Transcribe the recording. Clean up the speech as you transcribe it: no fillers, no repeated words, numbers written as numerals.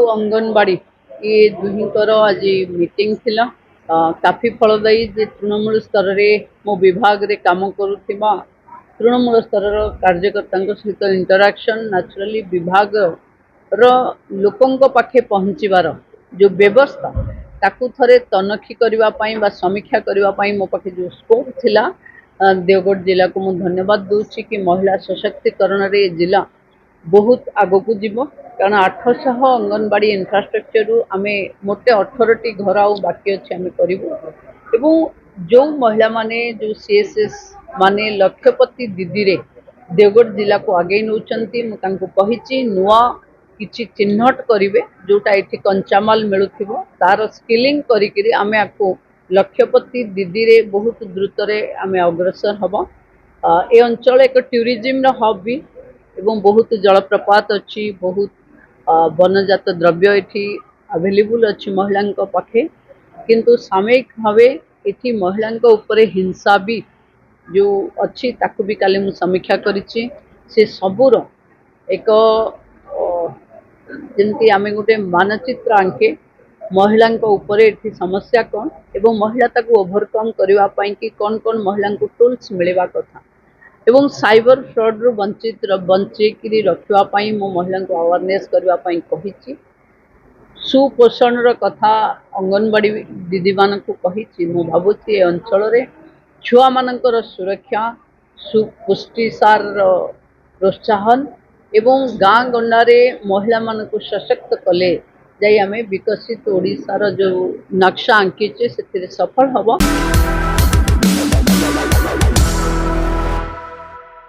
अंगनवाड़ी ये दुहिंकर आज मीटिंग थिला काफी फलदायी जे तृणमूल स्तर रे मो विभाग रे काम करुथिबा तृणमूल स्तर कार्यकर्ता सहित इंटराक्शन नेचुरली विभाग रो लोकंक पाखे पहुँचीबार जो व्यवस्था ताकू थरे तनखी करबा पई बा समीक्षा करबा पई मो पाखे जो स्कोप थिला देवगढ़ जिला को मु धन्यवाद दूची कि महिला सशक्तिकरण रे जिला बहुत आगक जीव कारण 800 अंगनवाड़ी इंफ्रास्ट्रक्चर आमे मोटे 18टी घर आउ बाकी अच्छे आमे करिवु एवं जो महिला माने जो सीएसएस माने लक्षपति दीदी रे देवगढ़ जिला को आगे नौचंती मु तांको कहिची नुआ किछि चिन्हट करिवे जोटा एठी कंचामाल मिलुथिबो तार स्किलिंग करिकरी आमे आको लक्षपति दीदी रे बहुत द्रुत रे आमे अग्रसर हबो ए अंचल एक टूरिज्म रो हब भी एवं बहुत जलप्रपात अच्छी बहुत वनजात द्रव्य एठी अवेलेबल अच्छी महिला पाखे किंतु सामयिक भाव एठी महिला उपरे हिंसा भी जो अच्छी ताकू भी काले मु समीक्षा करिछि से सबुर एक जमती आमे गोटे मानचित्र आंके महिला उपरे एठी समस्या कौन एवं महिला ताकू ओवरकम करबा पई कि कौन कौन महिला को टूल्स मिलवा कथा एवं साइबर फ्रॉड रु बंचिकी रखापी मो महिला को अवेयरनेस करने कही सुपोषण कथा अंगनवाड़ी दीदी मान को कही मु भावुची अंचल छुआ मानकर सुरक्षा सुपुष्टिसार प्रोत्साहन एवं गाँ गंडारे महिला मान को सशक्त कले जाई आमे विकसित ओडिशार जो नक्शा आंकीचे से सफल हबो।